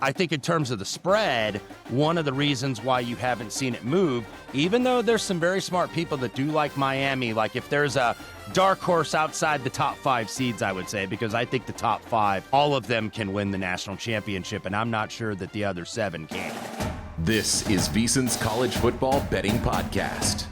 I think in terms of the spread, one of the reasons why you haven't seen it move, even though there's some very smart people that do like Miami, like if there's a dark horse outside the top 5 seeds, I would say, because I think the top 5, all of them can win the national championship, and I'm not sure that the other 7 can. This is VSiN's College Football Betting Podcast.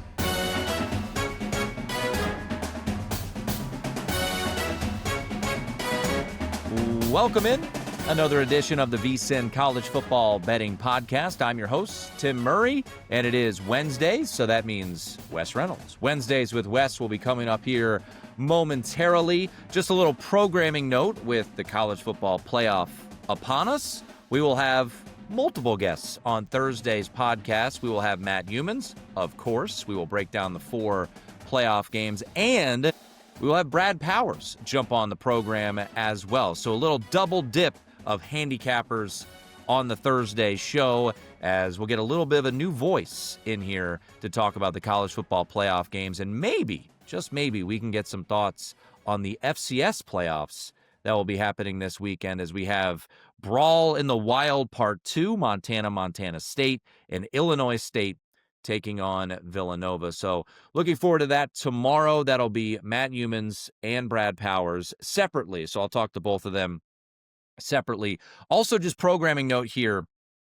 Welcome in. Another edition of the VSiN College Football Betting Podcast. I'm your host, Tim Murray, and it is Wednesday, so that means Wes Reynolds. Wednesdays with Wes will be coming up here momentarily. Just a little programming note with the college football playoff upon us. We will have multiple guests on Thursday's podcast. We will have Matt Humans, of course. We will break down the 4 playoff games, and we will have Brad Powers jump on the program as well. So a little double dip of handicappers on the Thursday show, as we'll get a little bit of a new voice in here to talk about the college football playoff games, and maybe, just maybe, we can get some thoughts on the FCS playoffs that will be happening this weekend, as we have Brawl in the Wild Part 2, Montana State, and Illinois State taking on Villanova. So looking forward to that tomorrow. That'll be Matt Humans and Brad Powers separately, so I'll talk to both of them separately. Also, just programming note here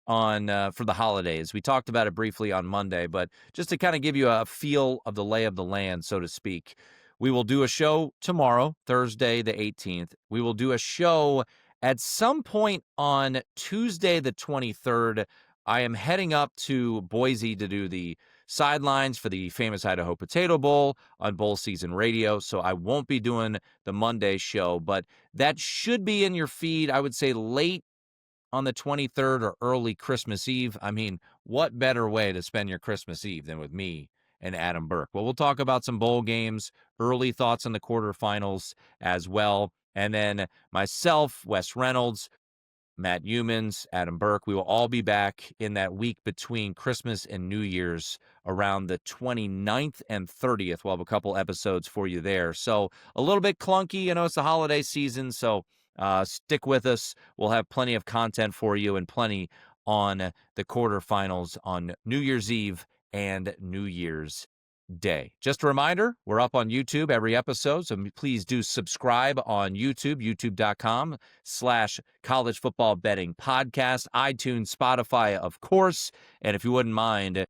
on for the holidays. We talked about it briefly on Monday, but just to kind of give you a feel of the lay of the land, so to speak, we will do a show tomorrow, Thursday the 18th. We will do a show at some point on Tuesday the 23rd. I am heading up to Boise to do the sidelines for the famous Idaho Potato Bowl on Bowl Season Radio, so I won't be doing the Monday show, but that should be in your feed, I would say, late on the 23rd or early Christmas Eve. I mean, what better way to spend your Christmas Eve than with me and Adam Burke? Well, we'll talk about some bowl games, early thoughts on the quarterfinals as well, and then myself, Wes Reynolds, Matt Humans, Adam Burke, we will all be back in that week between Christmas and New Year's around the 29th and 30th. We'll have a couple episodes for you there. So a little bit clunky. I know it's the holiday season, so stick with us. We'll have plenty of content for you and plenty on the quarterfinals on New Year's Eve and New Year's Day. Just a reminder, we're up on YouTube every episode, so please do subscribe on YouTube, youtube.com/college football betting podcast, iTunes, Spotify, of course. And if you wouldn't mind,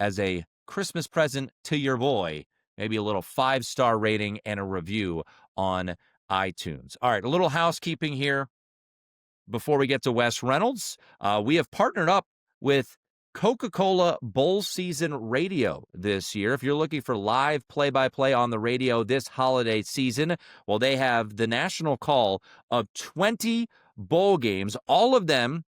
as a Christmas present to your boy, maybe a little 5-star rating and a review on iTunes. All right, a little housekeeping here before we get to Wes Reynolds. We have partnered up with Coca-Cola Bowl Season Radio this year. If you're looking for live play-by-play on the radio this holiday season, well, they have the national call of 20 bowl games. All of them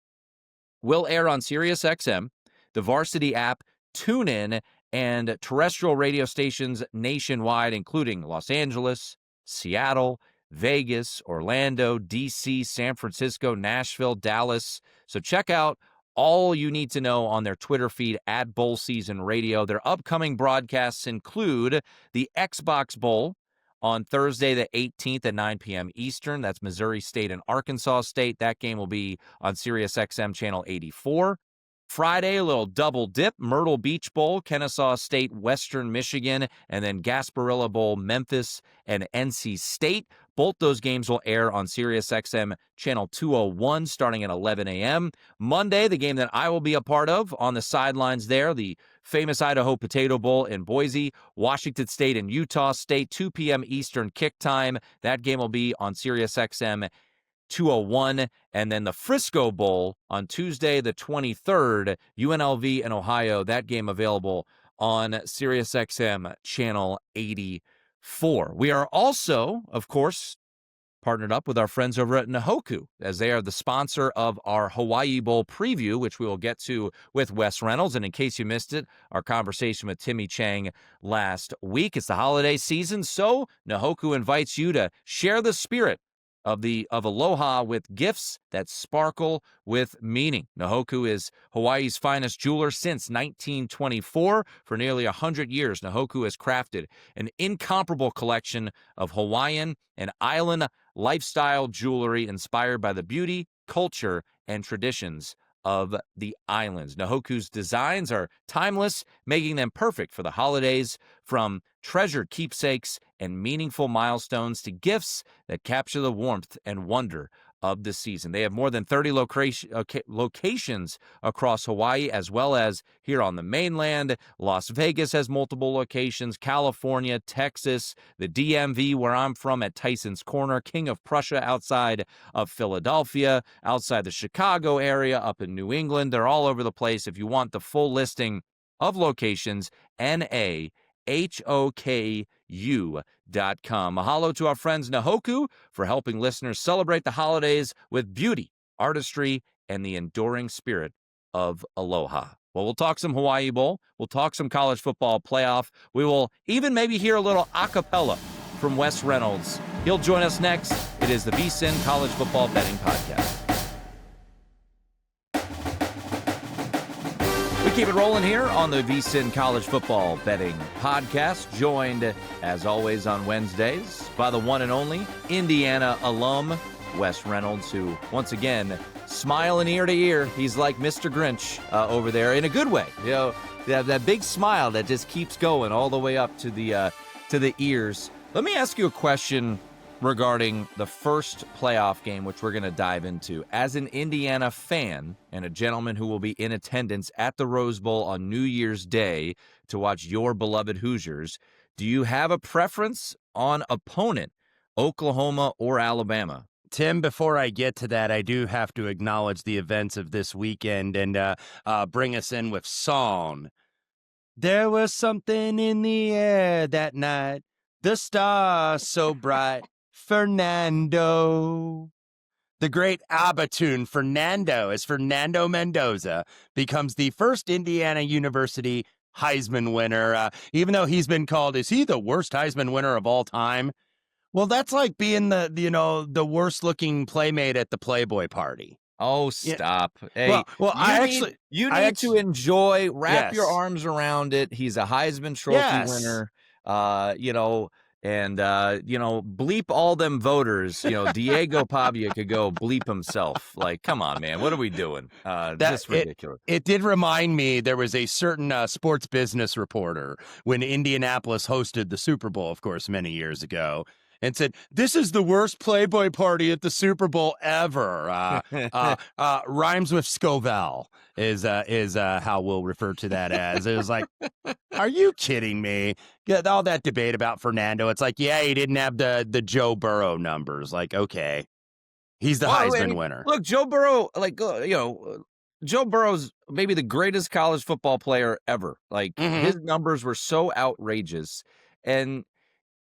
will air on SiriusXM, the Varsity app, TuneIn, and terrestrial radio stations nationwide, including Los Angeles, Seattle, Vegas, Orlando, D.C., San Francisco, Nashville, Dallas. So check out all you need to know on their Twitter feed at Bowl Season Radio. Their upcoming broadcasts include the Xbox Bowl on Thursday the 18th at 9 p.m. Eastern. That's Missouri State and Arkansas State. That game will be on SiriusXM Channel 84. Friday, a little double dip, Myrtle Beach Bowl, Kennesaw State, Western Michigan, and then Gasparilla Bowl, Memphis and NC State. Both those games will air on SiriusXM Channel 201 starting at 11 a.m. Monday, the game that I will be a part of on the sidelines there, the famous Idaho Potato Bowl in Boise, Washington State and Utah State, 2 p.m. Eastern kick time. That game will be on SiriusXM 201, and then the Frisco Bowl on Tuesday the 23rd, UNLV and Ohio. That game available on SiriusXM Channel 84. We are also, of course, partnered up with our friends over at Nahoku, as they are the sponsor of our Hawaii Bowl preview, which we will get to with Wes Reynolds. And in case you missed it, our conversation with Timmy Chang last week. It's the holiday season, so Nahoku invites you to share the spirit of aloha with gifts that sparkle with meaning. Nahoku is Hawaii's finest jeweler since 1924. For nearly 100 years, Nahoku has crafted an incomparable collection of Hawaiian and island lifestyle jewelry inspired by the beauty, culture, and traditions of the islands. Nahoku's designs are timeless, making them perfect for the holidays, from treasured keepsakes and meaningful milestones to gifts that capture the warmth and wonder of the season. They have more than 30 locations across Hawaii, as well as here on the mainland. Las Vegas has multiple locations, California, Texas, the DMV, where I'm from, at Tyson's Corner, King of Prussia outside of Philadelphia, outside the Chicago area, up in New England. They're all over the place. If you want the full listing of locations, NAHOKU.com. Mahalo to our friends Nahoku for helping listeners celebrate the holidays with beauty, artistry, and the enduring spirit of aloha. Well, we'll talk some Hawaii Bowl. We'll talk some college football playoff. We will even maybe hear a little a cappella from Wes Reynolds. He'll join us next. It is the VSiN College Football Betting Podcast. We keep it rolling here on the VSiN College Football Betting Podcast, joined, as always, on Wednesdays by the one and only Indiana alum, Wes Reynolds, who, once again, smiling ear to ear. He's like Mr. Grinch over there in a good way. You know, that big smile that just keeps going all the way up to the ears. Let me ask you a question regarding the first playoff game, which we're going to dive into. As an Indiana fan and a gentleman who will be in attendance at the Rose Bowl on New Year's Day to watch your beloved Hoosiers, do you have a preference on opponent, Oklahoma or Alabama? Tim, before I get to that, I do have to acknowledge the events of this weekend and bring us in with song. There was something in the air that night, the stars so bright. Fernando. The great ABBA tune, Fernando, as Fernando Mendoza becomes the first Indiana University Heisman winner, even though he's been called, is he the worst Heisman winner of all time? Well, that's like being the worst looking playmate at the Playboy party. Oh, stop. Hey, you need to enjoy, wrap your arms around it. He's a Heisman Trophy winner, and bleep all them voters. Diego Pavia could go bleep himself. Like, come on, man. What are we doing? That's ridiculous. It did remind me, there was a certain sports business reporter when Indianapolis hosted the Super Bowl, of course, many years ago, and said, "This is the worst Playboy party at the Super Bowl ever." Rhymes with Scoville is how we'll refer to that as. It was like, are you kidding me? Get all that debate about Fernando. It's like, yeah, he didn't have the Joe Burrow numbers. Like, okay, he's the Heisman winner. Look, Joe Burrow, Joe Burrow's maybe the greatest college football player ever. Like, his numbers were so outrageous, and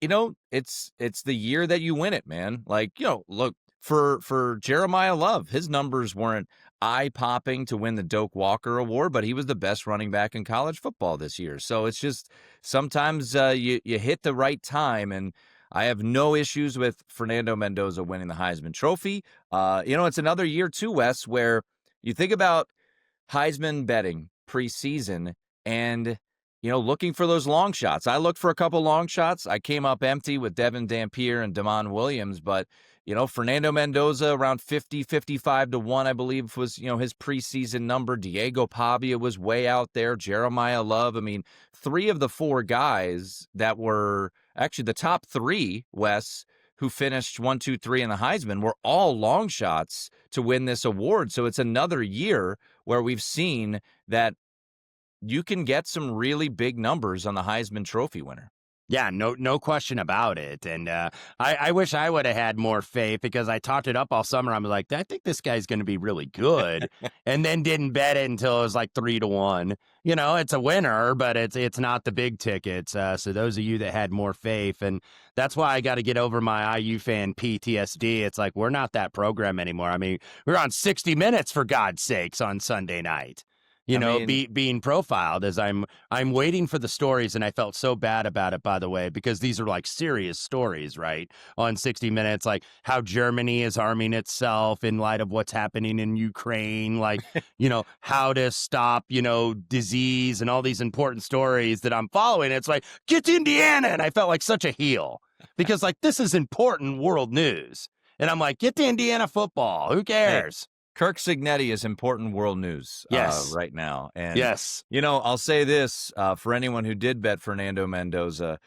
it's the year that you win it, man. Like, look, for Jeremiah Love, his numbers weren't eye-popping to win the Doak Walker Award, but he was the best running back in college football this year. So it's just sometimes you hit the right time, and I have no issues with Fernando Mendoza winning the Heisman Trophy. It's another year too, Wes, where you think about Heisman betting preseason and looking for those long shots. I looked for a couple long shots. I came up empty with Devin Dampier and Damon Williams, but, Fernando Mendoza around 50, 55 to 1, I believe was, his preseason number. Diego Pavia was way out there. Jeremiah Love. I mean, 3 of the 4 guys that were actually the top 3, Wes, who finished 1, 2, 3 in the Heisman were all long shots to win this award. So it's another year where we've seen that you can get some really big numbers on the Heisman Trophy winner. Yeah, no question about it. And I wish I would have had more faith, because I talked it up all summer. I'm like, I think this guy's going to be really good, and then didn't bet it until it was like 3 to 1. It's a winner, but it's not the big tickets. So those of you that had more faith, and that's why I got to get over my IU fan PTSD. It's like, we're not that program anymore. I mean, we're on 60 Minutes, for God's sakes, on Sunday night. Being profiled, as I'm waiting for the stories, and I felt so bad about it, by the way, because these are like serious stories, right? On 60 Minutes, like how Germany is arming itself in light of what's happening in Ukraine, like, how to stop, disease, and all these important stories that I'm following. It's like, get to Indiana. And I felt like such a heel, because like, this is important world news. And I'm like, get to Indiana football. Who cares? Kirk Cignetti is important world news Yes. right now. And, Yes. I'll say this for anyone who did bet Fernando Mendoza.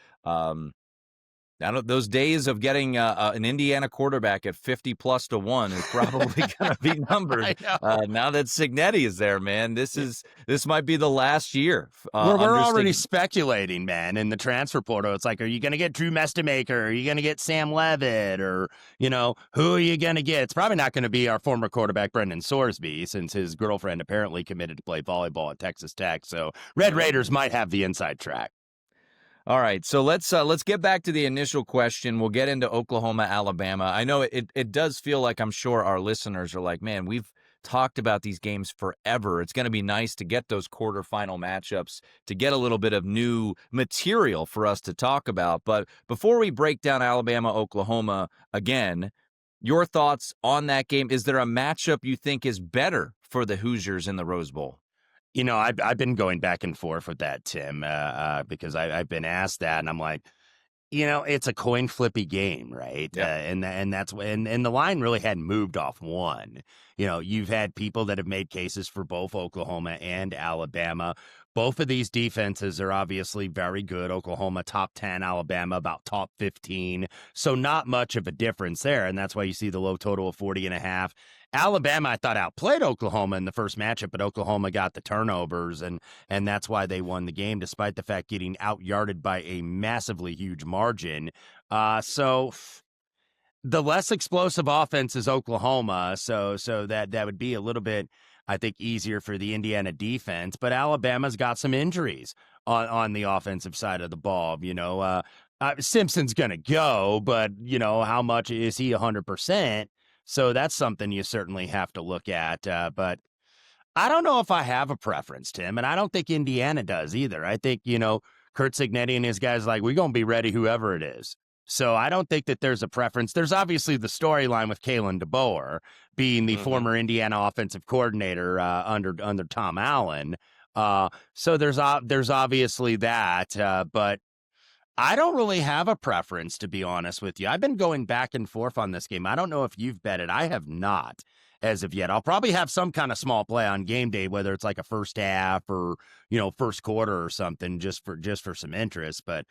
Those days of getting an Indiana quarterback at 50 plus to 1 is probably going to be numbered. I know. Now that Cignetti is there, man, this might be the last year. We're already speculating, man, in the transfer portal. It's like, are you going to get Drew Mestamaker? Are you going to get Sam Levitt? Or, who are you going to get? It's probably not going to be our former quarterback, Brendan Sorsby, since his girlfriend apparently committed to play volleyball at Texas Tech. So Red Raiders might have the inside track. All right, so let's get back to the initial question. We'll get into Oklahoma, Alabama. I know it does feel like, I'm sure our listeners are like, man, we've talked about these games forever. It's going to be nice to get those quarterfinal matchups, to get a little bit of new material for us to talk about. But before we break down Alabama, Oklahoma again, your thoughts on that game. Is there a matchup you think is better for the Hoosiers in the Rose Bowl? I've been going back and forth with that, Tim, because I've been asked that, and I'm like, it's a coin flippy game, right? Yeah. And that's when the line really hadn't moved off one. You've had people that have made cases for both Oklahoma and Alabama. Both of these defenses are obviously very good. Oklahoma top 10, Alabama about top 15. So not much of a difference there. And that's why you see the low total of 40.5. Alabama, I thought, outplayed Oklahoma in the first matchup, but Oklahoma got the turnovers, and that's why they won the game, despite the fact getting out-yarded by a massively huge margin. So the less explosive offense is Oklahoma, so that would be a little bit, I think, easier for the Indiana defense. But Alabama's got some injuries on the offensive side of the ball. Simpson's going to go, but, how much is he 100%? So that's something you certainly have to look at. But I don't know if I have a preference, Tim, and I don't think Indiana does either. I think, Kurt Cignetti and his guys we're going to be ready whoever it is. So I don't think that there's a preference. There's obviously the storyline with Kalen DeBoer being the former Indiana offensive coordinator under Tom Allen. So there's obviously that, but I don't really have a preference, to be honest with you. I've been going back and forth on this game. I don't know if you've bet it. I have not as of yet. I'll probably have some kind of small play on game day, whether it's like a first half or, first quarter or something, just for some interest. But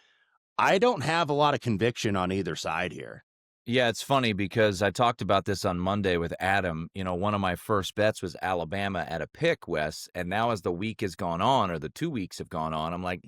I don't have a lot of conviction on either side here. Yeah, it's funny because I talked about this on Monday with Adam. One of my first bets was Alabama at a pick, Wes. And now as the week has gone on, or the 2 weeks have gone on, I'm like,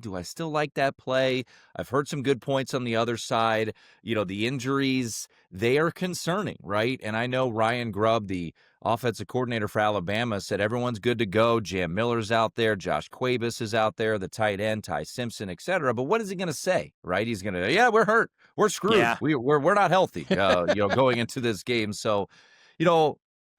do I still like that play? I've heard some good points on the other side. The injuries, they are concerning, right? And I know Ryan Grubb, the offensive coordinator for Alabama, said everyone's good to go. Jam Miller's out there. Josh Cuevas is out there, the tight end, Ty Simpson, etc. But what is he going to say, right? He's going to, we're hurt. We're screwed. Yeah. We're not healthy, going into this game. So,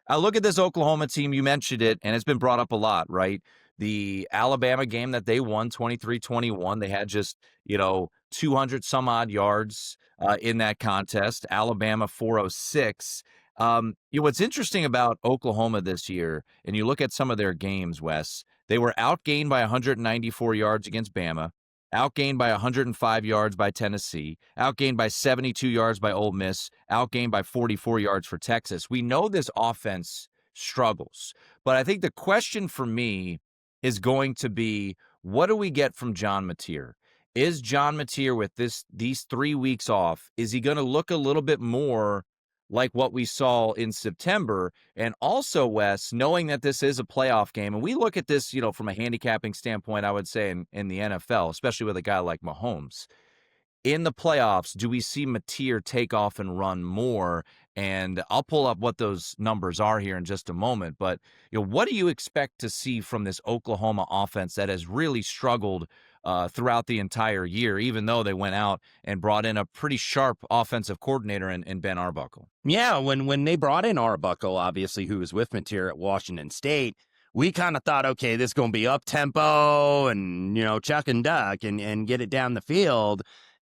I look at this Oklahoma team. You mentioned it, and it's been brought up a lot, right? The Alabama game that they won 23-21, they had just, 200 some odd yards in that contest. Alabama 406. What's interesting about Oklahoma this year, and you look at some of their games, Wes, they were outgained by 194 yards against Bama, outgained by 105 yards by Tennessee, outgained by 72 yards by Ole Miss, outgained by 44 yards for Texas. We know this offense struggles, but I think the question for me is going to be, what do we get from John Mateer? Is John Mateer, with these 3 weeks off, is he going to look a little bit more like what we saw in September? And also, Wes, knowing that this is a playoff game, and we look at this, from a handicapping standpoint, I would say in the NFL, especially with a guy like Mahomes, in the playoffs, do we see Mateer take off and run more? And I'll pull up what those numbers are here in just a moment. But, what do you expect to see from this Oklahoma offense that has really struggled throughout the entire year, even though they went out and brought in a pretty sharp offensive coordinator in Ben Arbuckle? Yeah, when they brought in Arbuckle, obviously, who was with Mateer at Washington State, we kind of thought, okay, this is going to be up-tempo and, chuck and duck and get it down the field.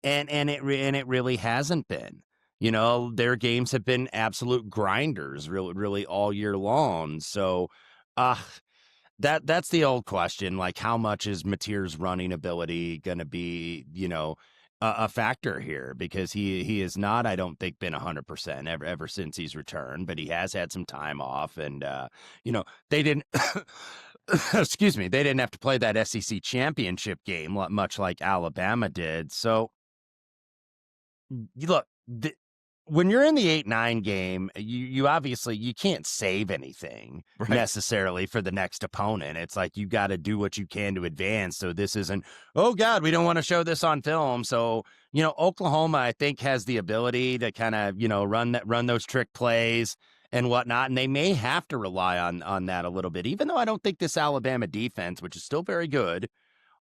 And it really hasn't been. Their games have been absolute grinders, really all year long. So, that's the old question. Like, how much is Mateer's running ability going to be, a factor here because he has not, I don't think, been 100% ever since he's returned, but he has had some time off, and they didn't. Excuse me, they didn't have to play that SEC championship game much like Alabama did. So, look, when you're in the 8-9 game, you obviously you can't save anything necessarily for the next opponent. It's like you got to do what you can to advance. So this isn't, oh God, we don't want to show this on film. So, Oklahoma, I think, has the ability to kind of, run those trick plays and whatnot. And they may have to rely on that a little bit, even though I don't think this Alabama defense, which is still very good,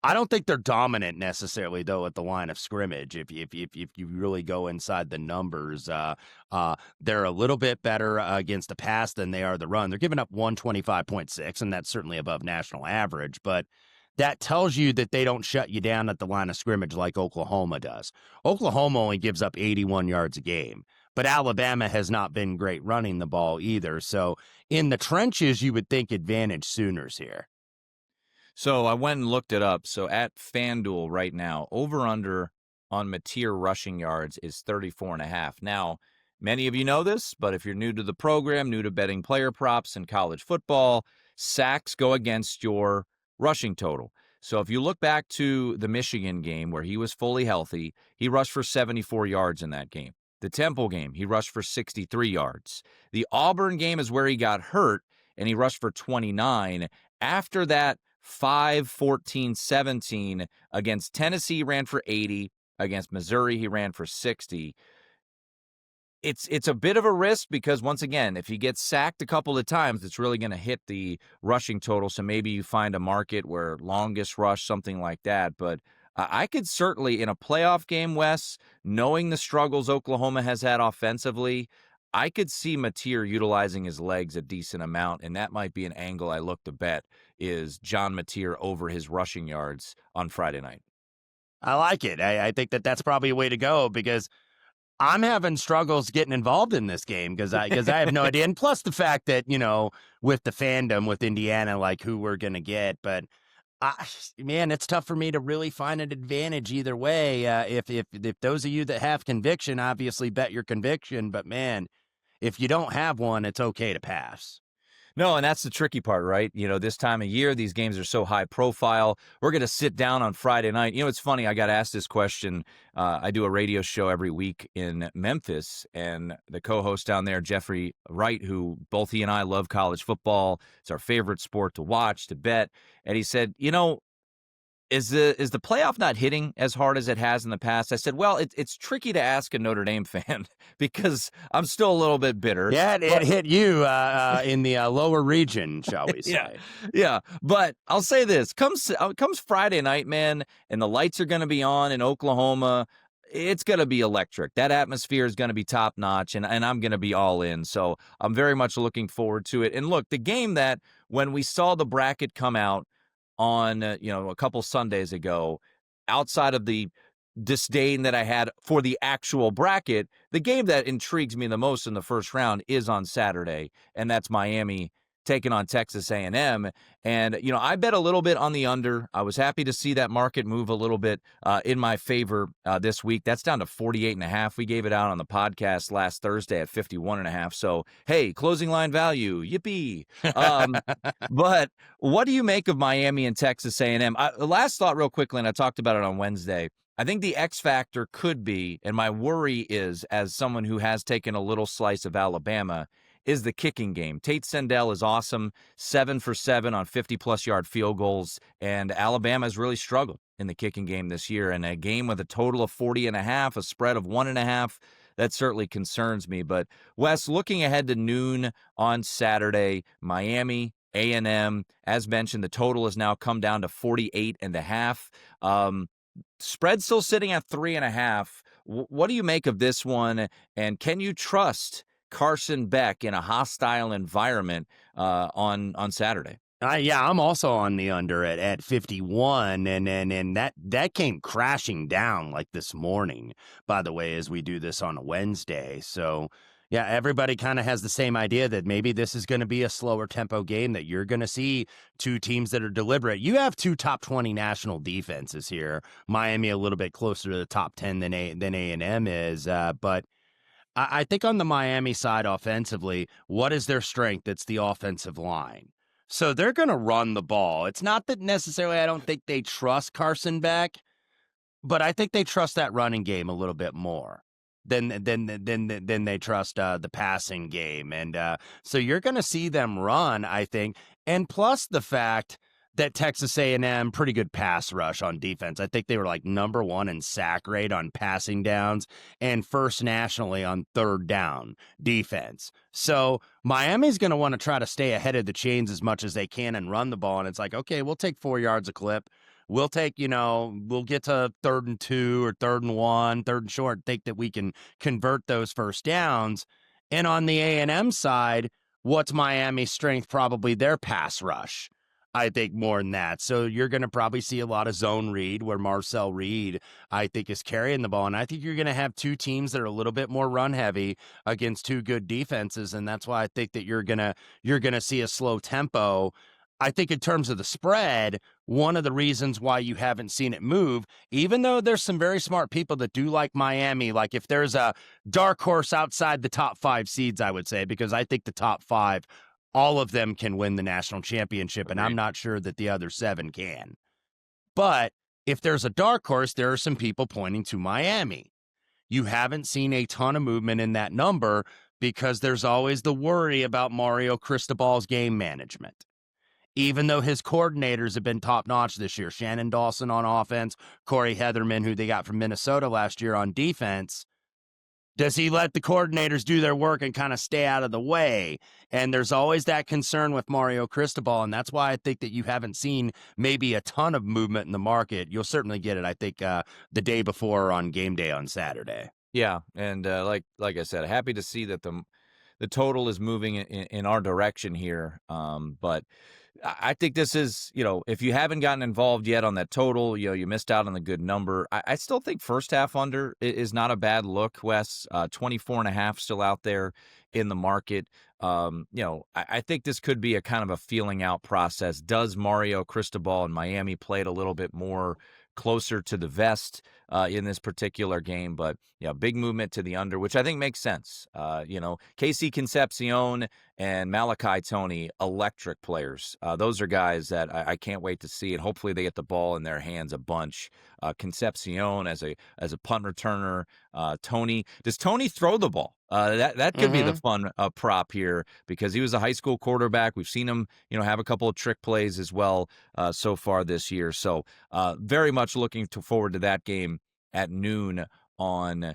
I don't think they're dominant necessarily, though, at the line of scrimmage. If you really go inside the numbers, they're a little bit better against the pass than they are the run. They're giving up 125.6, and that's certainly above national average. But that tells you that they don't shut you down at the line of scrimmage like Oklahoma does. Oklahoma only gives up 81 yards a game, but Alabama has not been great running the ball either. So in the trenches, you would think advantage Sooners here. So I went and looked it up. So at FanDuel right now, over-under on Mateer rushing yards is 34.5. Now, many of you know this, but if you're new to the program, new to betting player props in college football, sacks go against your rushing total. So if you look back to the Michigan game where he was fully healthy, he rushed for 74 yards in that game. The Temple game, he rushed for 63 yards. The Auburn game is where he got hurt, and he rushed for 29. After that, 5, 14, 17. Against Tennessee, he ran for 80. Against Missouri, he ran for 60. It's a bit of a risk because, once again, if he gets sacked a couple of times, it's really going to hit the rushing total. So maybe you find a market where longest rush, something like that. But I could certainly, in a playoff game, Wes, knowing the struggles Oklahoma has had offensively, I could see Mateer utilizing his legs a decent amount, and that might be an angle I look to bet is John Mateer over his rushing yards on Friday night. I like it. I think that's probably a way to go because I'm having struggles getting involved in this game because I have no idea. And plus the fact that, with the fandom with Indiana, like who we're going to get. But, man, it's tough for me to really find an advantage either way. If those of you that have conviction, obviously bet your conviction. But, man, if you don't have one, it's okay to pass. No, and that's the tricky part, right? This time of year, these games are so high profile. We're going to sit down on Friday night. It's funny. I got asked this question. I do a radio show every week in Memphis, and the co-host down there, Jeffrey Wright, who both he and I love college football. It's our favorite sport to watch, to bet. And he said, is the playoff not hitting as hard as it has in the past? I said, well, it's tricky to ask a Notre Dame fan because I'm still a little bit bitter. Yeah, it hit you in the lower region, shall we say. Yeah. But I'll say this. Comes Friday night, man, and the lights are going to be on in Oklahoma. It's going to be electric. That atmosphere is going to be top-notch, and I'm going to be all in. So I'm very much looking forward to it. And look, the game that when we saw the bracket come out, on, a couple Sundays ago, outside of the disdain that I had for the actual bracket, the game that intrigues me the most in the first round is on Saturday, and that's Miami taking on Texas A&M. And, I bet a little bit on the under. I was happy to see that market move a little bit in my favor this week. That's down to 48.5. We gave it out on the podcast last Thursday at 51.5. So, hey, closing line value, yippee. But what do you make of Miami and Texas A&M? Last thought real quickly, and I talked about it on Wednesday. I think the X factor could be, and my worry is, as someone who has taken a little slice of Alabama, is the kicking game. Tate Sendell is awesome, 7 for 7 on 50-plus yard field goals, and Alabama has really struggled in the kicking game this year. And a game with a total of 40.5, a spread of 1.5, that certainly concerns me. But, Wes, looking ahead to noon on Saturday, Miami, A&M, as mentioned, the total has now come down to 48.5. Spread still sitting at 3.5. What do you make of this one, and can you trust Carson Beck in a hostile environment on Saturday? I'm also on the under at 51, and that came crashing down like this morning, by the way, as we do this on a Wednesday. So, Yeah, everybody kind of has the same idea that maybe this is going to be a slower tempo game, that you're going to see two teams that are deliberate. You have two top 20 national defenses here. Miami a little bit closer to the top 10 than A&M is, but I think on the Miami side offensively, what is their strength? It's the offensive line. So they're going to run the ball. It's not that necessarily I don't think they trust Carson Beck, but I think they trust that running game a little bit more than they trust the passing game. And so you're going to see them run, I think. And plus the fact that Texas A&M, pretty good pass rush on defense. I think they were like number 1 in sack rate on passing downs and first nationally on third down defense. So Miami's going to want to try to stay ahead of the chains as much as they can and run the ball. And it's like, okay, we'll take 4 yards a clip. We'll take, we'll get to 3rd and 2 or 3rd and 1, 3rd and short, think that we can convert those first downs. And on the A&M side, what's Miami's strength? Probably their pass rush. I think more than that. So you're going to probably see a lot of zone read where Marcel Reed, I think, is carrying the ball. And I think you're going to have two teams that are a little bit more run heavy against two good defenses. And that's why I think that you're going to see a slow tempo. I think in terms of the spread, one of the reasons why you haven't seen it move, even though there's some very smart people that do like Miami, like if there's a dark horse outside the top 5 seeds, I would say, because I think the top 5, all of them can win the national championship, and I'm not sure that the other 7 can. But if there's a dark horse, there are some people pointing to Miami. You haven't seen a ton of movement in that number because there's always the worry about Mario Cristobal's game management. Even though his coordinators have been top-notch this year, Shannon Dawson on offense, Corey Heatherman, who they got from Minnesota last year on defense, does he let the coordinators do their work and kind of stay out of the way? And there's always that concern with Mario Cristobal, and that's why I think that you haven't seen maybe a ton of movement in the market. You'll certainly get it, I think, the day before on game day on Saturday. Yeah, and like I said, happy to see that the total is moving in our direction here. But I think this is, if you haven't gotten involved yet on that total, you missed out on the good number. I still think first half under is not a bad look, Wes. 24.5 still out there in the market. I think this could be a kind of a feeling out process. Does Mario Cristobal and Miami play it a little bit more closer to the vest in this particular game? But big movement to the under, which I think makes sense. Casey Concepcion and Malachi Toney, electric players. Those are guys that I can't wait to see, and hopefully they get the ball in their hands a bunch. Concepcion as a punt returner. Does Toney throw the ball? That could be the fun prop here, because he was a high school quarterback. We've seen him, have a couple of trick plays as well so far this year. So very much looking forward to that game at noon on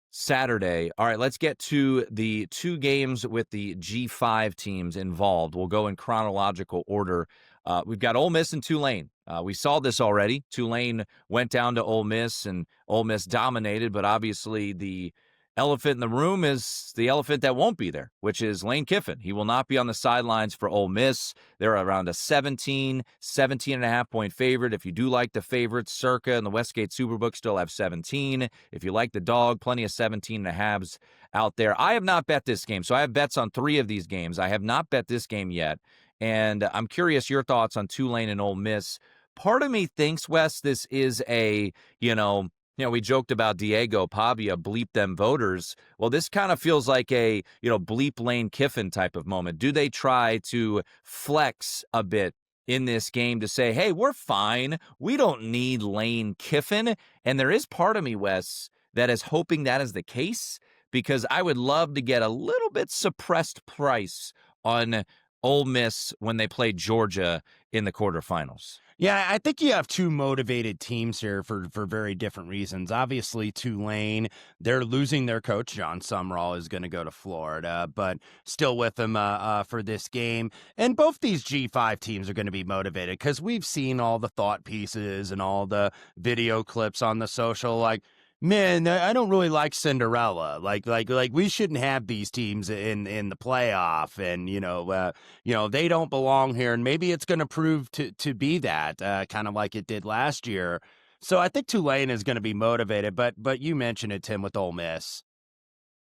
Saturday. All right, let's get to the 2 games with the G5 teams involved. We'll go in chronological order. We've got Ole Miss and Tulane. We saw this already. Tulane went down to Ole Miss, and Ole Miss dominated, but obviously the elephant in the room is the elephant that won't be there, which is Lane Kiffin. He will not be on the sidelines for Ole Miss. They're around a 17.5 point favorite. If you do like the favorites, Circa and the Westgate Superbook still have 17. If you like the dog, plenty of 17.5s out there. I have not bet this game, so I have bets on 3 of these games. I have not bet this game yet, and I'm curious your thoughts on Tulane and Ole Miss. Part of me thinks, Wes, this is a, we joked about Diego Pavia, bleep them voters. Well, this kind of feels like a, bleep Lane Kiffin type of moment. Do they try to flex a bit in this game to say, hey, we're fine. We don't need Lane Kiffin. And there is part of me, Wes, that is hoping that is the case, because I would love to get a little bit suppressed price on Ole Miss when they play Georgia in the quarterfinals. Yeah, I think you have 2 motivated teams here for very different reasons. Obviously, Tulane, they're losing their coach. John Sumrall is going to go to Florida, but still with them for this game. And both these G5 teams are going to be motivated because we've seen all the thought pieces and all the video clips on the social, like, man, I don't really like Cinderella. Like we shouldn't have these teams in the playoff, and they don't belong here. And maybe it's going to prove to be that, kind of like it did last year. So I think Tulane is going to be motivated. But you mentioned it, Tim, with Ole Miss.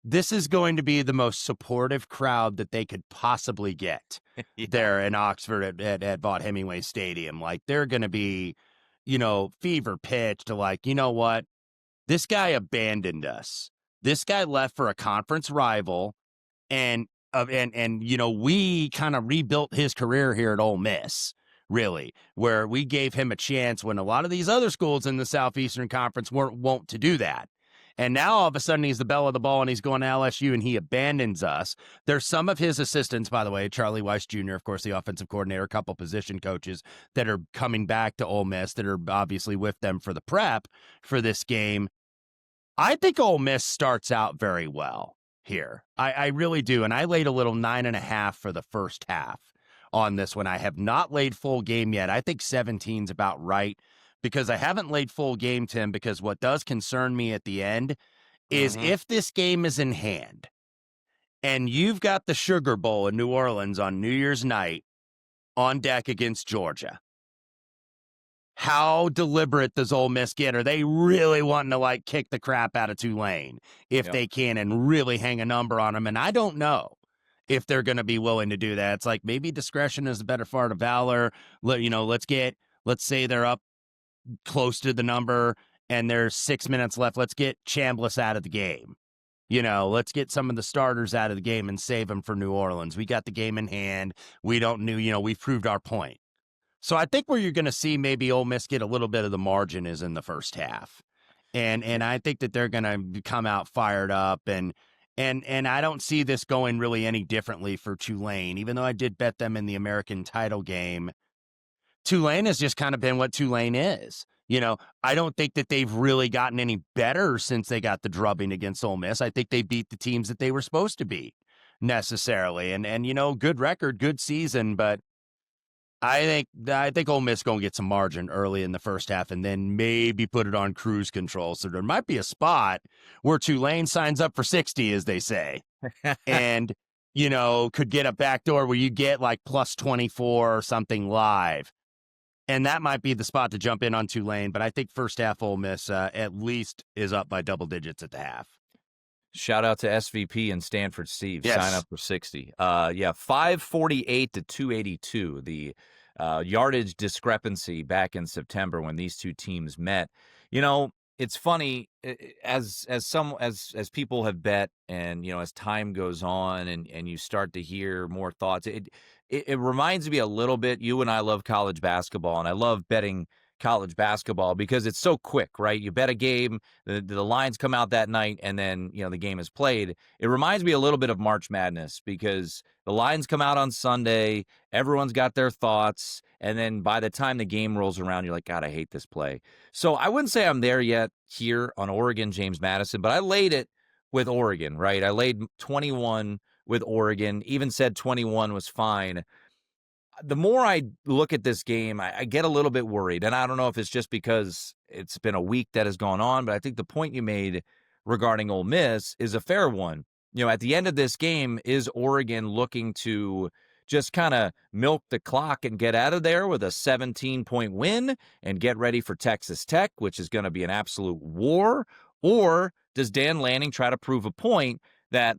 this is going to be the most supportive crowd that they could possibly get there in Oxford at Vaught Hemingway Stadium. Like, they're going to be, fever pitched to like, you know what? This guy abandoned us. This guy left for a conference rival, and we kind of rebuilt his career here at Ole Miss, really, where we gave him a chance when a lot of these other schools in the Southeastern Conference weren't wont to do that. And now all of a sudden he's the belle of the ball and he's going to LSU and he abandons us. There's some of his assistants, by the way, Charlie Weiss Jr., of course, the offensive coordinator, a couple position coaches that are coming back to Ole Miss that are obviously with them for the prep for this game. I think Ole Miss starts out very well here. I really do. And I laid a little 9.5 for the first half on this one. I have not laid full game yet. I think 17's about right, because I haven't laid full game, Tim, because what does concern me at the end is if this game is in hand and you've got the Sugar Bowl in New Orleans on New Year's night on deck against Georgia, how deliberate does Ole Miss get? Are they really wanting to, like, kick the crap out of Tulane if they can and really hang a number on them? And I don't know if they're going to be willing to do that. It's like maybe discretion is the better part of valor. Let's say they're up close to the number and there's 6 minutes left. Let's get Chambliss out of the game. Let's get some of the starters out of the game and save them for New Orleans. We got the game in hand. We don't know, we've proved our point. So I think where you're going to see maybe Ole Miss get a little bit of the margin is in the first half. And I think that they're going to come out fired up and I don't see this going really any differently for Tulane, even though I did bet them in the American title game. Tulane has just kind of been what Tulane is. I don't think that they've really gotten any better since they got the drubbing against Ole Miss. I think they beat the teams that they were supposed to beat necessarily. And good record, good season, but I think Ole Miss going to get some margin early in the first half and then maybe put it on cruise control. So there might be a spot where Tulane signs up for 60, as they say, and, could get a backdoor where you get like plus 24 or something live. And that might be the spot to jump in on Tulane. But I think first half Ole Miss at least is up by double digits at the half. Shout out to SVP and Stanford Steve. Yes. Sign up for 60. 548 to 282. The yardage discrepancy back in September when these two teams met. It's funny as people have bet, and as time goes on and you start to hear more thoughts. It reminds me a little bit. You and I love college basketball, and I love betting college basketball because it's so quick, right? You bet a game, the lines come out that night, and then the game is played. It reminds me a little bit of March Madness because the lines come out on Sunday, everyone's got their thoughts, and then by the time the game rolls around, you're like, God, I hate this play. So I wouldn't say I'm there yet here on Oregon, James Madison, but I laid it with Oregon, right? I laid 21 with Oregon, even said 21 was fine. The more I look at this game, I get a little bit worried. And I don't know if it's just because it's been a week that has gone on, but I think the point you made regarding Ole Miss is a fair one. At the end of this game, is Oregon looking to just kind of milk the clock and get out of there with a 17-point win and get ready for Texas Tech, which is going to be an absolute war? Or does Dan Lanning try to prove a point that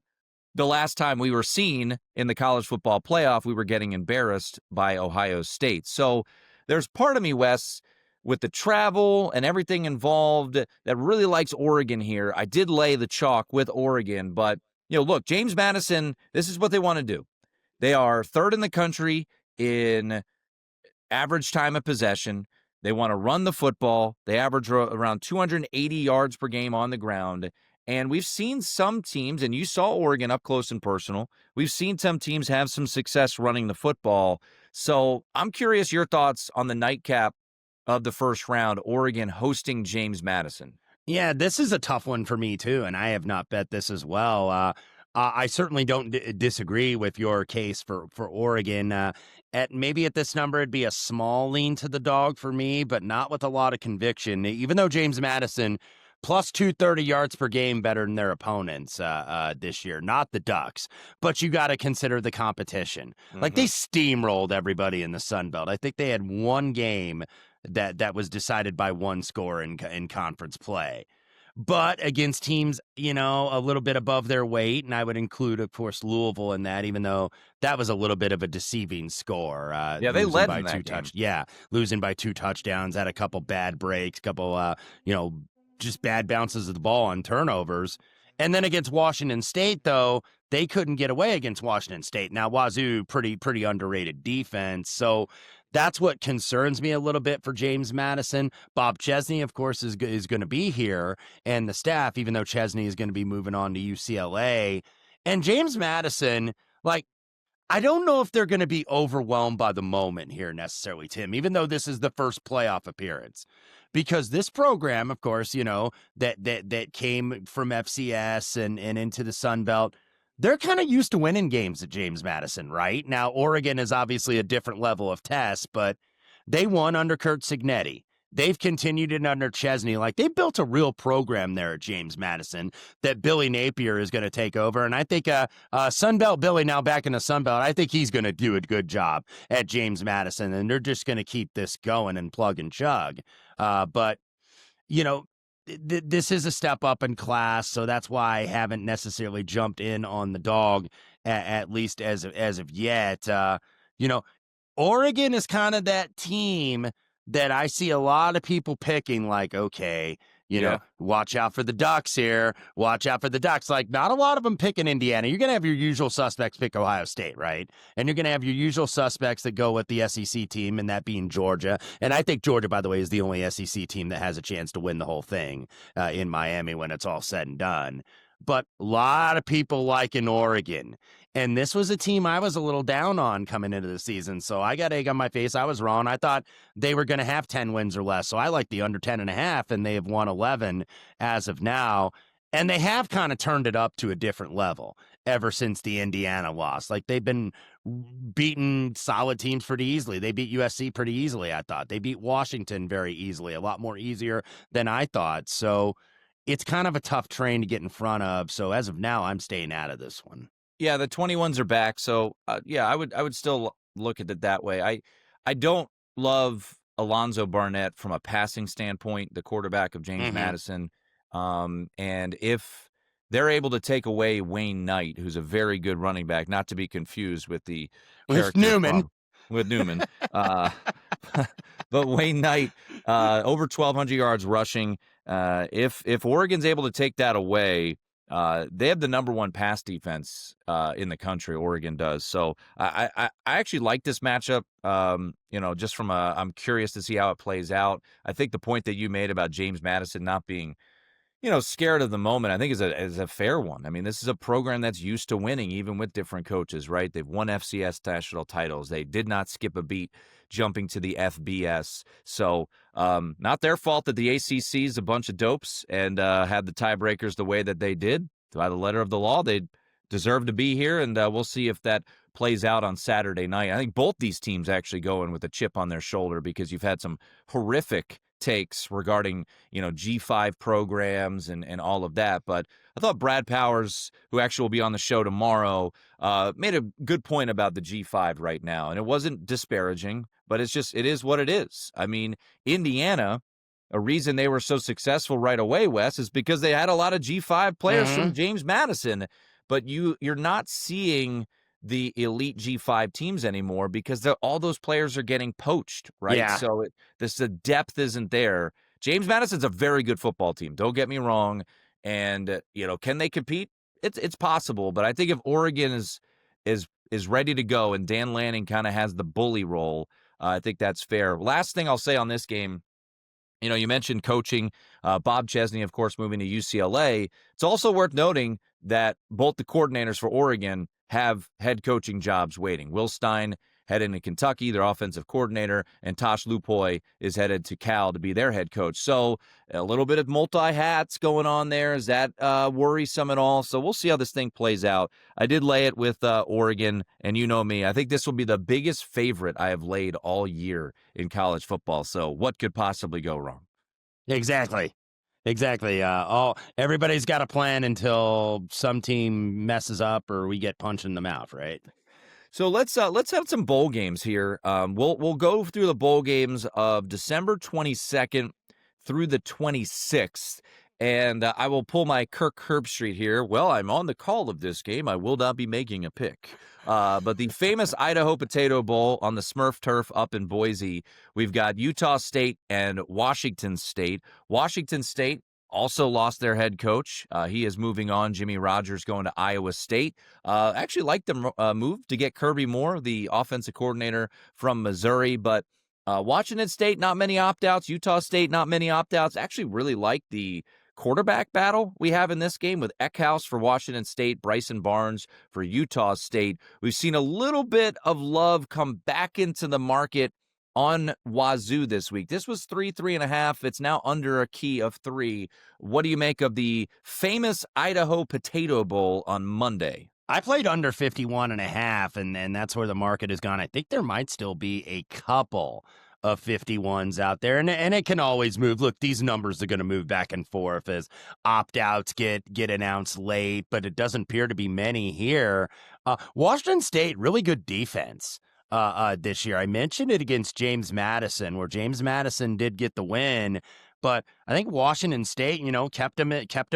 the last time we were seen in the college football playoff, we were getting embarrassed by Ohio State? So there's part of me, Wes, with the travel and everything involved that really likes Oregon here. I did lay the chalk with Oregon, but, look, James Madison, this is what they want to do. They are third in the country in average time of possession. They want to run the football. They average around 280 yards per game on the ground. And we've seen some teams, and you saw Oregon up close and personal, we've seen some teams have some success running the football. So I'm curious your thoughts on the nightcap of the first round, Oregon hosting James Madison. Yeah, this is a tough one for me, too, and I have not bet this as well. I certainly don't disagree with your case for Oregon. At this number, it'd be a small lean to the dog for me, but not with a lot of conviction, even though James Madison plus 230 yards per game better than their opponents this year, not the Ducks. But you got to consider the competition. Like, they steamrolled everybody in the Sun Belt. I think they had one game that was decided by one score in conference play. but against teams, a little bit above their weight. And I would include, of course, Louisville in that, even though that was a little bit of a deceiving score. Yeah, they led by in that game. Yeah, losing by 2 touchdowns, had a couple bad breaks, couple, just bad bounces of the ball on turnovers. And then against Washington State, though, they couldn't get away against Washington State. Now, Wazoo, pretty underrated defense. So that's what concerns me a little bit for James Madison. Bob Chesney, of course, is going to be here, and the staff, even though Chesney is going to be moving on to UCLA. And James Madison, I don't know if they're going to be overwhelmed by the moment here necessarily, Tim, even though this is the first playoff appearance. Because this program, of course, that came from FCS and into the Sun Belt, they're kind of used to winning games at James Madison, right? Now, Oregon is obviously a different level of test, but they won under Kurt Cignetti. They've continued it under Chesney. They built a real program there at James Madison that Billy Napier is going to take over. And I think Sunbelt Billy, now back in the Sunbelt, I think he's going to do a good job at James Madison. And they're just going to keep this going and plug and chug. But this is a step up in class, so that's why I haven't necessarily jumped in on the dog, at least as of yet. Oregon is kind of that team that I see a lot of people picking, okay, watch out for the Ducks here. Watch out for the Ducks. Not a lot of them picking Indiana. You're going to have your usual suspects pick Ohio State, right? And you're going to have your usual suspects that go with the SEC team, and that being Georgia. And I think Georgia, by the way, is the only SEC team that has a chance to win the whole thing in Miami when it's all said and done. But a lot of people in Oregon. And this was a team I was a little down on coming into the season. So I got egg on my face. I was wrong. I thought they were going to have 10 wins or less. So I like the under 10.5, and they have won 11 as of now. And they have kind of turned it up to a different level ever since the Indiana loss. They've been beating solid teams pretty easily. They beat USC pretty easily, I thought. They beat Washington very easily, a lot more easier than I thought. So it's kind of a tough train to get in front of. So as of now, I'm staying out of this one. Yeah, the 21s are back. So, I would still look at it that way. I don't love Alonzo Barnett from a passing standpoint, the quarterback of James Madison. And if they're able to take away Wayne Knight, who's a very good running back, not to be confused with Newman. With Newman. But Wayne Knight, over 1,200 yards rushing. If Oregon's able to take that away, they have the number 1 pass defense in the country. Oregon does. So I actually like this matchup. Just from I'm curious to see how it plays out. I think the point that you made about James Madison not being, scared of the moment, I think is a fair one. I mean, this is a program that's used to winning, even with different coaches, right? They've won FCS national titles. They did not skip a beat jumping to the FBS. So not their fault that the ACC is a bunch of dopes and had the tiebreakers the way that they did. By the letter of the law, they deserve to be here, and we'll see if that plays out on Saturday night. I think both these teams actually go in with a chip on their shoulder because you've had some horrific takes regarding, G5 programs and all of that. But I thought Brad Powers, who actually will be on the show tomorrow, made a good point about the G5 right now. And it wasn't disparaging, but it is what it is. I mean, Indiana, a reason they were so successful right away, Wes, is because they had a lot of G5 players from James Madison. But you're not seeing the elite G5 teams anymore because all those players are getting poached, right? Yeah. So the depth isn't there. James Madison's a very good football team. Don't get me wrong. And, can they compete? It's possible. But I think if Oregon is ready to go and Dan Lanning kind of has the bully role, I think that's fair. Last thing I'll say on this game, you mentioned coaching. Bob Chesney, of course, moving to UCLA. It's also worth noting that both the coordinators for Oregon have head coaching jobs waiting. Will Stein heading to Kentucky, their offensive coordinator, and Tosh Lupoy is headed to Cal to be their head coach. So a little bit of multi-hats going on there. Is that worrisome at all? So we'll see how this thing plays out. I did lay it with Oregon, and you know me. I think this will be the biggest favorite I have laid all year in college football. So what could possibly go wrong? Exactly. Everybody's got a plan until some team messes up or we get punched in the mouth, right? So let's have some bowl games here. We'll go through the bowl games of December 22nd through the 26th. And I will pull my Kirk Herbstreit here. Well, I'm on the call of this game. I will not be making a pick. But the famous Idaho Potato Bowl on the Smurf turf up in Boise, we've got Utah State and Washington State. Washington State also lost their head coach. He is moving on. Jimmy Rogers going to Iowa State. Actually like the move to get Kirby Moore, the offensive coordinator from Missouri. But Washington State, not many opt-outs. Utah State, not many opt-outs. Actually really like the quarterback battle we have in this game with Eckhouse for Washington State, Bryson Barnes for Utah State. We've seen a little bit of love come back into the market on Wazoo this week. This was 3.5. It's now under a key of 3. What do you make of the famous Idaho Potato Bowl on Monday? I played under 51.5, and that's where the market has gone. I think there might still be a couple of 51s out there, and it can always move. Look, these numbers are going to move back and forth as opt-outs get announced late, but it doesn't appear to be many here. Washington State, really good defense this year. I mentioned it against James Madison, where James Madison did get the win, but I think Washington State, kept them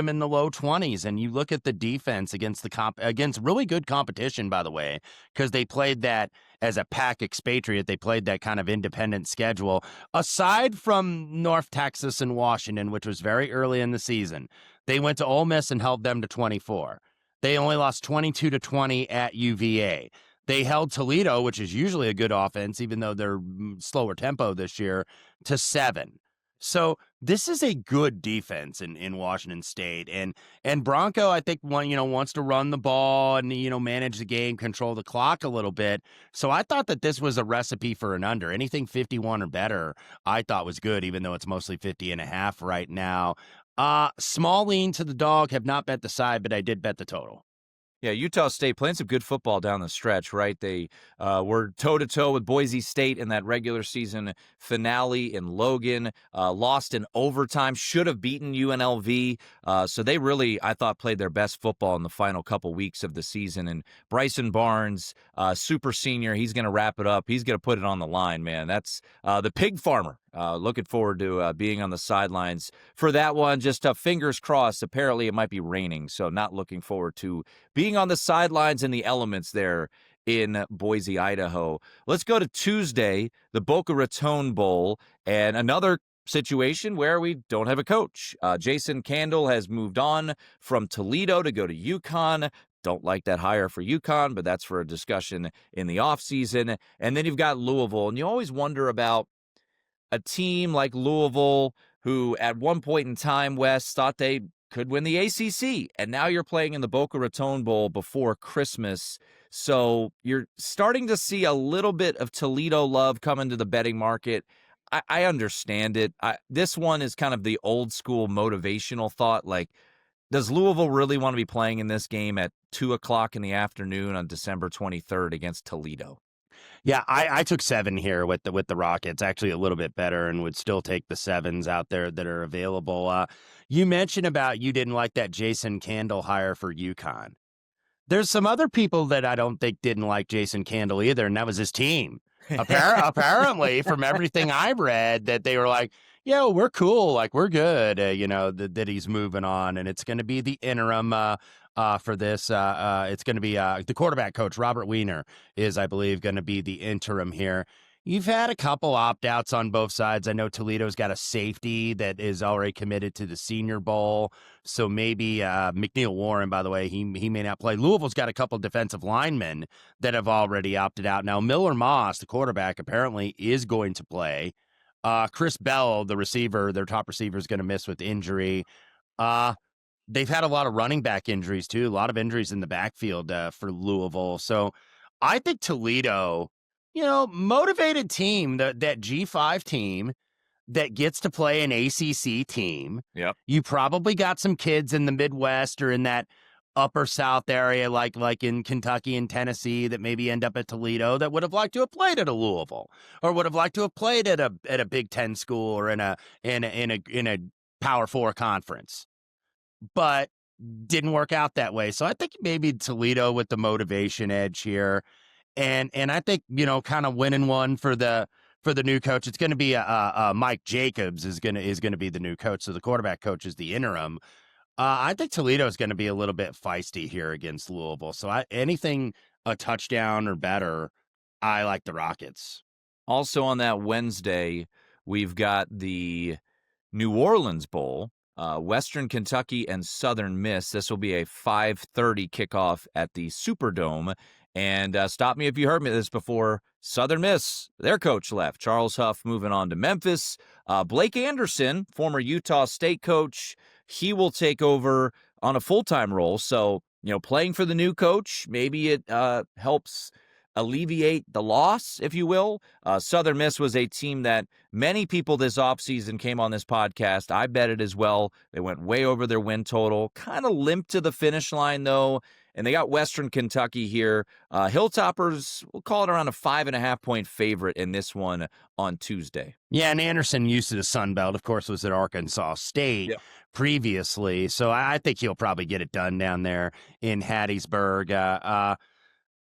in the low 20s. And you look at the defense against against really good competition, by the way, because they played that as a pack expatriate. They played that kind of independent schedule. Aside from North Texas and Washington, which was very early in the season, they went to Ole Miss and held them to 24. They only lost 22-20 at UVA. They held Toledo, which is usually a good offense, even though they're slower tempo this year, to 7. So this is a good defense in Washington State, and Bronco, I think, wants to run the ball and manage the game, control the clock a little bit. So I thought that this was a recipe for an under. Anything 51 or better, I thought was good, even though it's mostly 50.5 right now. Small lean to the dog. Have not bet the side, but I did bet the total. Yeah, Utah State playing some good football down the stretch, right? They were toe-to-toe with Boise State in that regular season finale in Logan, lost in overtime, should have beaten UNLV. So they really, I thought, played their best football in the final couple weeks of the season. And Bryson Barnes, super senior, he's going to wrap it up. He's going to put it on the line, man. That's the pig farmer. Looking forward to being on the sidelines for that one. Just fingers crossed. Apparently, it might be raining, so not looking forward to being on the sidelines in the elements there in Boise, Idaho. Let's go to Tuesday, the Boca Raton Bowl, and another situation where we don't have a coach. Jason Candle has moved on from Toledo to go to UConn. Don't like that hire for UConn, but that's for a discussion in the offseason. And then you've got Louisville, and you always wonder about a team like Louisville, who at one point in time, Wes, thought they could win the ACC, and now you're playing in the Boca Raton Bowl before Christmas. So you're starting to see a little bit of Toledo love come into the betting market. I understand it. This one is kind of the old school motivational thought. Like, does Louisville really want to be playing in this game at 2:00 in the afternoon on December 23rd against Toledo? Yeah, I took 7 here with the Rockets, actually a little bit better, and would still take the 7s out there that are available. You mentioned about you didn't like that Jason Candle hire for UConn. There's some other people that I don't think didn't like Jason Candle either, and that was his team. Apparently, from everything I read, that they were like, yeah, we're cool, like we're good, that he's moving on, and it's going to be the interim for this. It's going to be the quarterback coach, Robert Wiener, is, I believe, going to be the interim here. You've had a couple opt-outs on both sides. I know Toledo's got a safety that is already committed to the Senior Bowl, so maybe McNeil Warren, by the way, he may not play. Louisville's got a couple defensive linemen that have already opted out. Now, Miller Moss, the quarterback, apparently is going to play. Chris Bell, the receiver, their top receiver, is going to miss with injury. They've had a lot of running back injuries, too. A lot of injuries in the backfield for Louisville. So I think Toledo, motivated team, that G5 team that gets to play an ACC team. Yep. You probably got some kids in the Midwest or in that upper South area, like in Kentucky and Tennessee, that maybe end up at Toledo that would have liked to have played at a Louisville, or would have liked to have played at a Big Ten school or in a Power 4 conference, but didn't work out that way. So I think maybe Toledo with the motivation edge here, and I think kind of winning one for the for the new coach. It's going to be Mike Jacobs is going to be the new coach. So the quarterback coach is the interim. I think Toledo is going to be a little bit feisty here against Louisville. So anything a touchdown or better, I like the Rockets. Also on that Wednesday, we've got the New Orleans Bowl, Western Kentucky and Southern Miss. This will be a 5:30 kickoff at the Superdome. And stop me if you heard me this before. Southern Miss, their coach left. Charles Huff moving on to Memphis. Blake Anderson, former Utah State coach, he will take over on a full-time role. So, playing for the new coach, maybe it helps alleviate the loss, if you will. Southern Miss was a team that many people this offseason came on this podcast. I bet it as well. They went way over their win total. Kind of limped to the finish line, though. And they got Western Kentucky here. Hilltoppers, we'll call it around a 5.5-point favorite in this one on Tuesday. Yeah, and Anderson, used to the Sun Belt, of course, was at Arkansas State previously. So I think he'll probably get it done down there in Hattiesburg.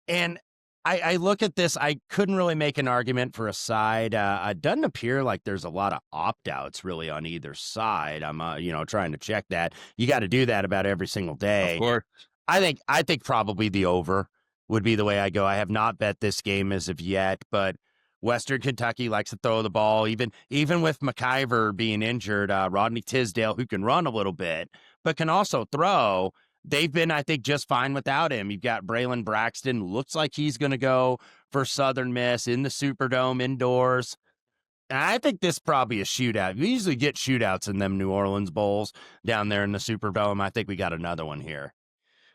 And I look at this, I couldn't really make an argument for a side. It doesn't appear like there's a lot of opt-outs really on either side. I'm, trying to check that. You got to do that about every single day. Of course. I think probably the over would be the way I go. I have not bet this game as of yet, but Western Kentucky likes to throw the ball, even with McIver being injured. Rodney Tisdale, who can run a little bit, but can also throw. They've been, I think, just fine without him. You've got Braylon Braxton. Looks like he's going to go for Southern Miss in the Superdome indoors. And I think this is probably a shootout. We usually get shootouts in them New Orleans Bowls down there in the Superdome. I think we got another one here.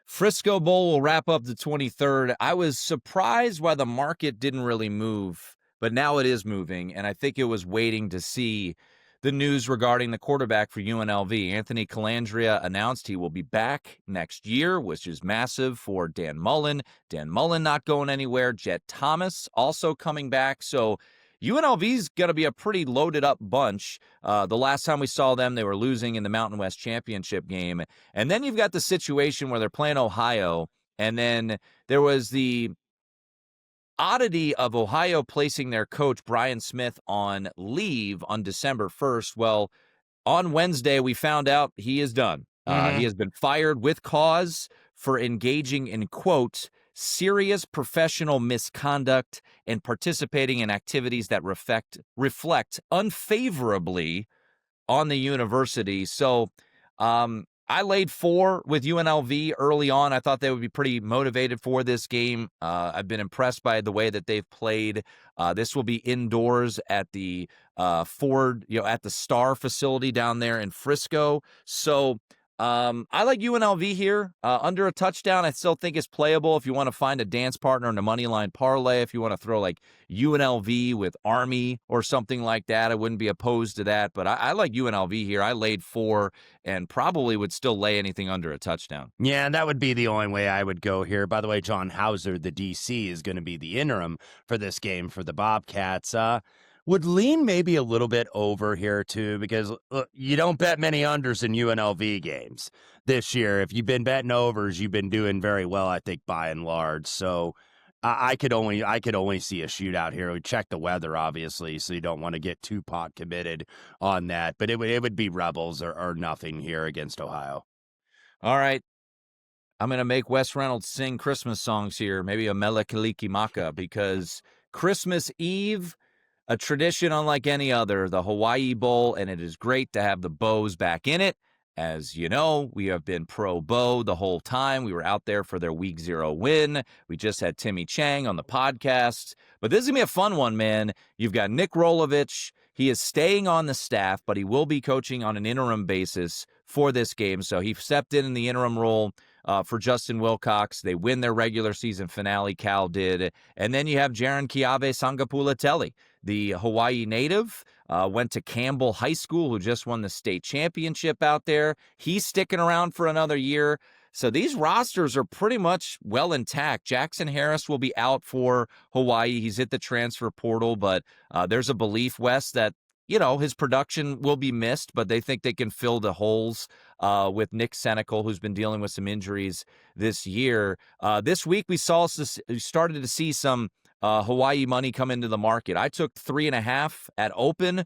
Frisco Bowl will wrap up the 23rd. I was surprised why the market didn't really move, but now it is moving, and I think it was waiting to see the news regarding the quarterback for UNLV. Anthony Calandria announced he will be back next year, which is massive for Dan Mullen. Dan Mullen not going anywhere. Jet Thomas also coming back. So UNLV's going to be a pretty loaded up bunch. The last time we saw them, they were losing in the Mountain West Championship game. And then you've got the situation where they're playing Ohio, and then there was the oddity of Ohio placing their coach, Brian Smith, on leave on December 1st. Well, on Wednesday, we found out he is done. He has been fired with cause for engaging in, quote, serious professional misconduct and participating in activities that reflect unfavorably on the university. So I laid 4 with UNLV early on. I thought they would be pretty motivated for this game. I've been impressed by the way that they've played. This will be indoors at the Ford, at the Star facility down there in Frisco. So I like UNLV here. Under a touchdown, I still think it's playable if you want to find a dance partner in a money line parlay. If you want to throw like UNLV with Army or something like that, I wouldn't be opposed to that. But I like UNLV here. I laid 4 and probably would still lay anything under a touchdown. Yeah, that would be the only way I would go here. By the way, John Hauser, the DC, is going to be the interim for this game for the Bobcats. Would lean maybe a little bit over here, too, because you don't bet many unders in UNLV games this year. If you've been betting overs, you've been doing very well, I think, by and large. So I could only see a shootout here. We check the weather, obviously, so you don't want to get too pot committed on that. But it would be Rebels or nothing here against Ohio. All right. I'm going to make Wes Reynolds sing Christmas songs here, maybe a Mele Kalikimaka, because Christmas Eve, a tradition unlike any other, the Hawaii Bowl, and it is great to have the Bows back in it. As you know, we have been pro-Bow the whole time. We were out there for their Week 0 win. We just had Timmy Chang on the podcast. But this is going to be a fun one, man. You've got Nick Rolovich. He is staying on the staff, but he will be coaching on an interim basis for this game. So he stepped in the interim role for Justin Wilcox. They win their regular season finale, Cal did. And then you have Jaron Kiave Sangapulatelli, the Hawaii native, went to Campbell High School, who just won the state championship out there. He's sticking around for another year. So these rosters are pretty much well intact. Jackson Harris will be out for Hawaii. He's hit the transfer portal, but there's a belief, Wes, that his production will be missed, but they think they can fill the holes with Nick Senecal, who's been dealing with some injuries this year. This week, we started to see some Hawaii money come into the market. I took 3.5 at open.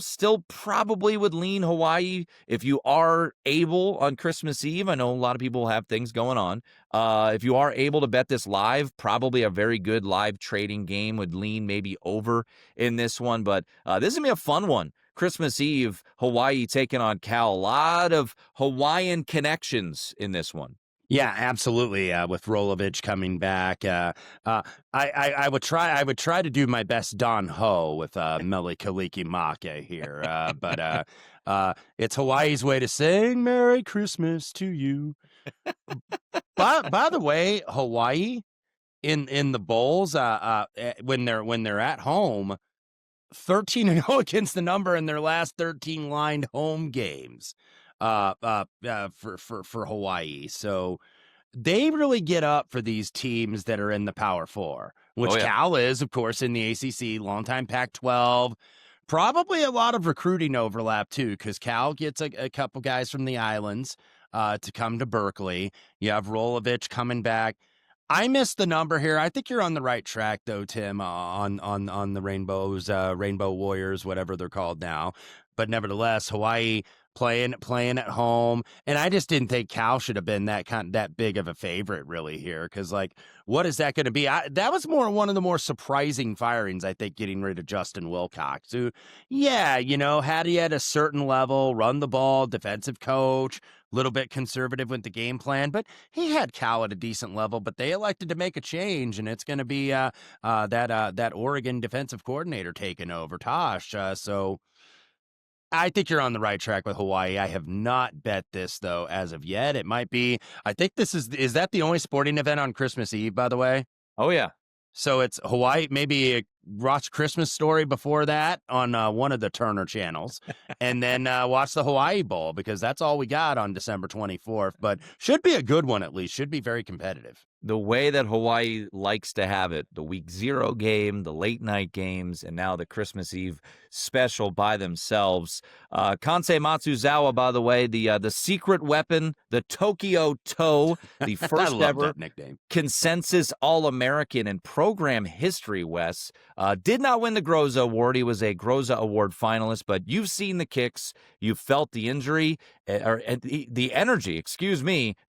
Still probably would lean Hawaii if you are able on Christmas Eve. I know a lot of people have things going on. If you are able to bet this live, probably a very good live trading game, would lean maybe over in this one. But this is going to be a fun one. Christmas Eve, Hawaii taking on Cal. A lot of Hawaiian connections in this one. Yeah, absolutely. With Rolovich coming back, I would try to do my best Don Ho with Mele Kalikimake here, but it's Hawaii's way to saying Merry Christmas to you. By the way, Hawaii in the bowls, when they're at home, 13-0 against the number in their last 13 lined home games for Hawaii. So they really get up for these teams that are in the Power Four, which Cal is, of course, in the ACC, longtime Pac-12. Probably a lot of recruiting overlap, too, because Cal gets a couple guys from the islands to come to Berkeley. You have Rolovich coming back. I missed the number here. I think you're on the right track, though, Tim, on the Rainbows, Rainbow Warriors, whatever they're called now. But nevertheless, Hawaii playing at home, and I just didn't think Cal should have been that big of a favorite really here, because what is that going to be? That was one of the more surprising firings, I think, getting rid of Justin Wilcox, who, had he at a certain level, run the ball, defensive coach, little bit conservative with the game plan, but he had Cal at a decent level. But they elected to make a change, and it's going to be that Oregon defensive coordinator taking over, Tosh. So I think you're on the right track with Hawaii. I have not bet this, though, as of yet. It might be. I think is that the only sporting event on Christmas Eve, by the way? Oh, yeah. So it's Hawaii, maybe watch Christmas Story before that on one of the Turner channels, and then watch the Hawaii Bowl, because that's all we got on December 24th. But should be a good one, at least. Should be very competitive. The way that Hawaii likes to have it, the week 0 game, the late night games, and now the Christmas Eve special by themselves. Kansei Matsuzawa, by the way, the secret weapon, the Tokyo Toe, the first ever nickname. Consensus All-American in program history, Wes. Did not win the Groza Award. He was a Groza Award finalist, but you've seen the kicks. You've felt the injury, or the energy,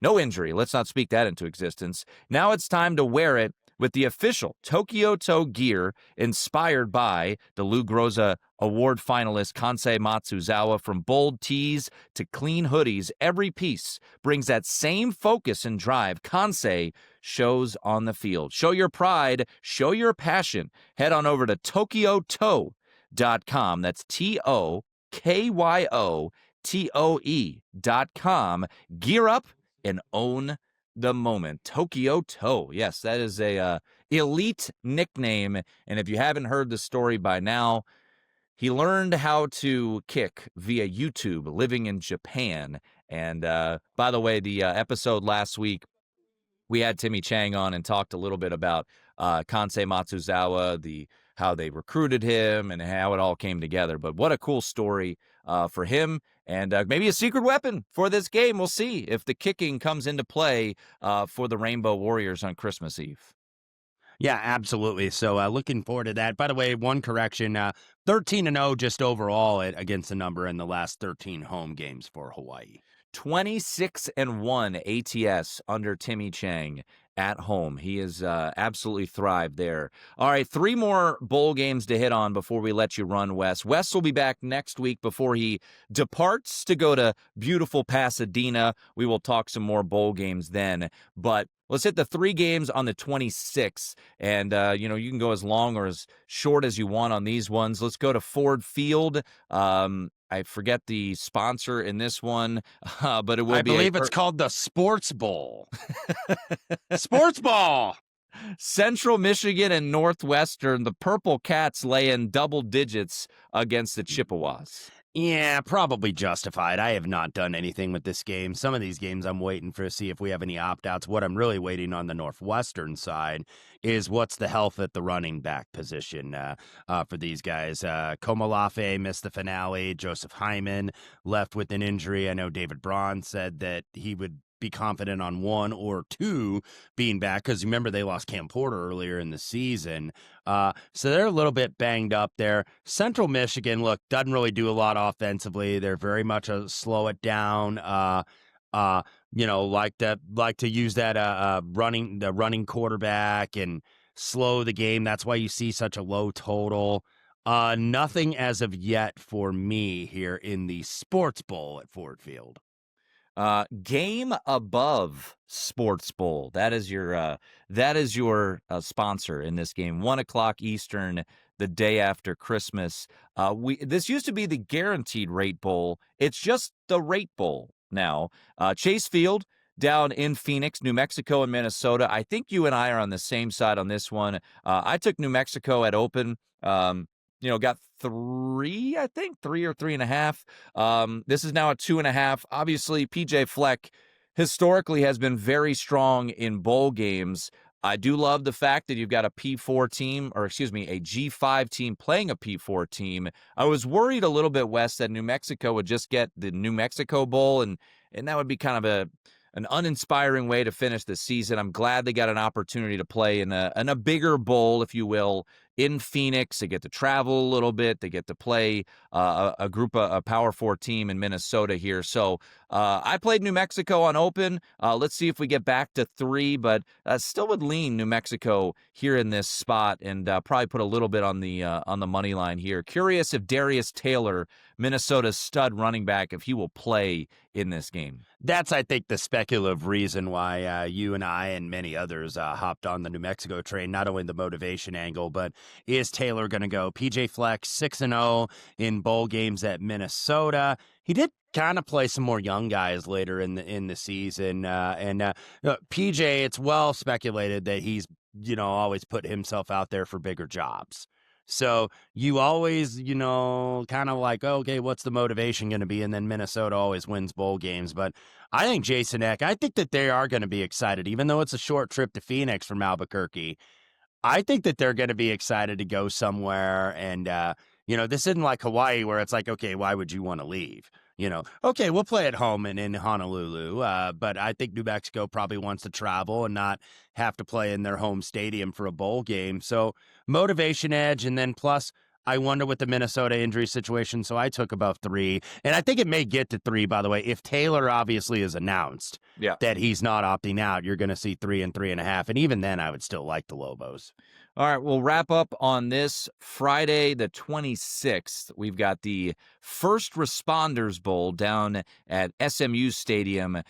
no injury. Let's not speak that into existence. Now it's time to wear it with the official Tokyo Toe gear inspired by the Lou Groza Award finalist Kansei Matsuzawa. From bold tees to clean hoodies, every piece brings that same focus and drive Kansei shows on the field. Show your pride, show your passion. Head on over to tokyotoe.com. That's TOKYOTOE.com. Gear up and own the moment. Tokyo Toe. Yes, that is a elite nickname. And if you haven't heard the story by now, he learned how to kick via YouTube living in Japan. And by the way, the episode last week, we had Timmy Chang on and talked a little bit about Kansei Matsuzawa, how they recruited him and how it all came together. But what a cool story for him, and maybe a secret weapon for this game. We'll see if the kicking comes into play for the Rainbow Warriors on Christmas Eve. Yeah, absolutely. So looking forward to that. By the way, one correction, 13-0 just overall against the number in the last 13 home games for Hawaii. 26-1 ATS under Timmy Chang at home. He has absolutely thrived there. All right, 3 more bowl games to hit on before we let you run, Wes. Wes will be back next week before he departs to go to beautiful Pasadena. We will talk some more bowl games then. But let's hit the 3 games on the 26th. And, you can go as long or as short as you want on these ones. Let's go to Ford Field. I forget the sponsor in this one, but it will I believe it's called the Sports Bowl. Sports Ball! Central Michigan and Northwestern. The Purple Cats lay in double digits against the Chippewas. Yeah, probably justified. I have not done anything with this game. Some of these games I'm waiting to see if we have any opt-outs. What I'm really waiting on the Northwestern side is what's the health at the running back position for these guys. Komolafe missed the finale. Joseph Hyman left with an injury. I know David Braun said that he would be confident on one or two being back, because remember they lost Cam Porter earlier in the season. So they're a little bit banged up there. Central Michigan, look, doesn't really do a lot offensively. They're very much a slow it down. Like to use that running quarterback and slow the game. That's why you see such a low total. Nothing as of yet for me here in the Sports Bowl at Ford Field. GameAbove Sports Bowl. That is your sponsor in this game. 1:00 Eastern, the day after Christmas. This used to be the Guaranteed Rate Bowl. It's just the Rate Bowl now. Chase Field down in Phoenix, New Mexico, and Minnesota. I think you and I are on the same side on this one. I took New Mexico at open. Got 3 or 3.5. This is now a 2.5. Obviously, PJ Fleck historically has been very strong in bowl games. I do love the fact that you've got a P4 team, a G5 team playing a P4 team. I was worried a little bit, Wes, that New Mexico would just get the New Mexico Bowl, and that would be kind of an uninspiring way to finish the season. I'm glad they got an opportunity to play in a bigger bowl, if you will, in Phoenix. They get to travel a little bit. They get to play a Power 4 team in Minnesota here. So I played New Mexico on open. Let's see if we get back to 3, but still would lean New Mexico here in this spot, and probably put a little bit on the money line here. Curious if Darius Taylor, Minnesota's stud running back, if he will play in this game. That's, I think, the speculative reason why you and I and many others hopped on the New Mexico train. Not only the motivation angle, but is Taylor going to go? PJ Fleck 6-0 in bowl games at Minnesota. He did kind of play some more young guys later in the season. PJ, it's well speculated that he's always put himself out there for bigger jobs. So you always, kind of like, okay, what's the motivation going to be? And then Minnesota always wins bowl games. But I think Jason Eck, I think that they are going to be excited, even though it's a short trip to Phoenix from Albuquerque. I think that they're going to be excited to go somewhere. And, this isn't like Hawaii where it's like, okay, why would you want to leave? Okay, we'll play at home and in Honolulu, but I think New Mexico probably wants to travel and not have to play in their home stadium for a bowl game. So motivation edge, and then plus I wonder with the Minnesota injury situation, so I took above 3. And I think it may get to 3, by the way. If Taylor obviously is announced that he's not opting out, you're going to see 3 and 3.5. And even then, I would still like the Lobos. All right, we'll wrap up on this Friday the 26th. We've got the First Responders Bowl down at SMU Stadium,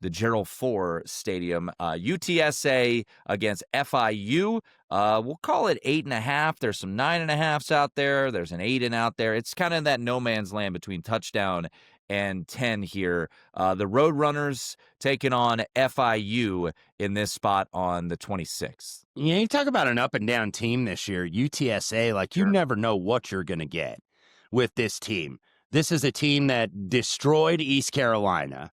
the Gerald Ford Stadium. UTSA against FIU. We'll call it 8.5. There's some 9.5s out there. There's an 8 out there. It's kind of that no man's land between touchdown and 10 here. The Roadrunners taking on FIU in this spot on the 26th. Yeah, you talk about an up and down team this year. UTSA, you never know what you're going to get with this team. This is a team that destroyed East Carolina,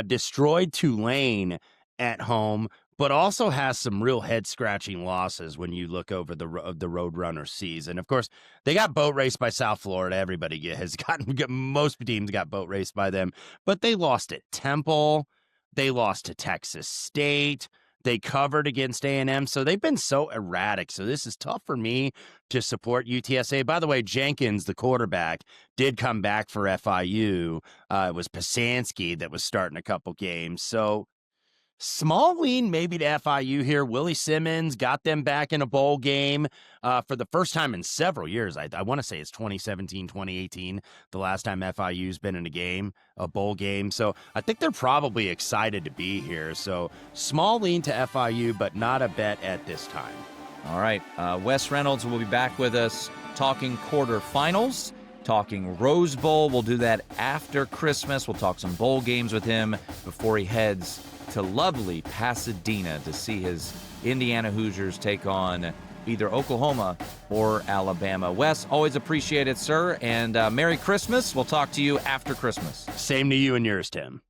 destroyed Tulane at home, but also has some real head-scratching losses when you look over the Roadrunner season. Of course, they got boat raced by South Florida. Everybody has most teams got boat raced by them, but they lost at Temple. They lost to Texas State. They covered against A&M, so they've been so erratic. So this is tough for me to support UTSA. By the way, Jenkins, the quarterback, did come back for FIU. It was Pasansky that was starting a couple games. So small lean maybe to FIU here. Willie Simmons got them back in a bowl game for the first time in several years. I want to say it's 2017, 2018, the last time FIU's been in a bowl game. So I think they're probably excited to be here. So small lean to FIU, but not a bet at this time. All right. Wes Reynolds will be back with us talking quarterfinals, talking Rose Bowl. We'll do that after Christmas. We'll talk some bowl games with him before he heads to lovely Pasadena to see his Indiana Hoosiers take on either Oklahoma or Alabama. Wes, always appreciate it, sir, and Merry Christmas. We'll talk to you after Christmas. Same to you and yours, Tim.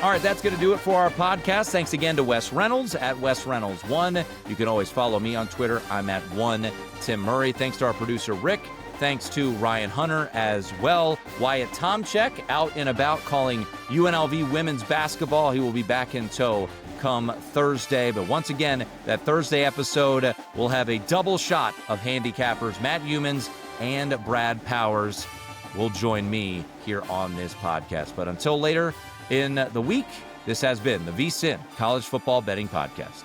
All right, that's going to do it for our podcast. Thanks again to Wes Reynolds at Wes Reynolds 1. You can always follow me on Twitter. I'm at 1 Tim Murray. Thanks to our producer, Rick. thanks to Ryan Hunter as well. Wyatt Tomchek out and about calling UNLV women's basketball. He will be back in tow come Thursday. But once again, that Thursday episode will have a double shot of handicappers. Matt Humans and Brad Powers will join me here on this podcast. But until later in the week, this has been the VSiN College Football Betting Podcast.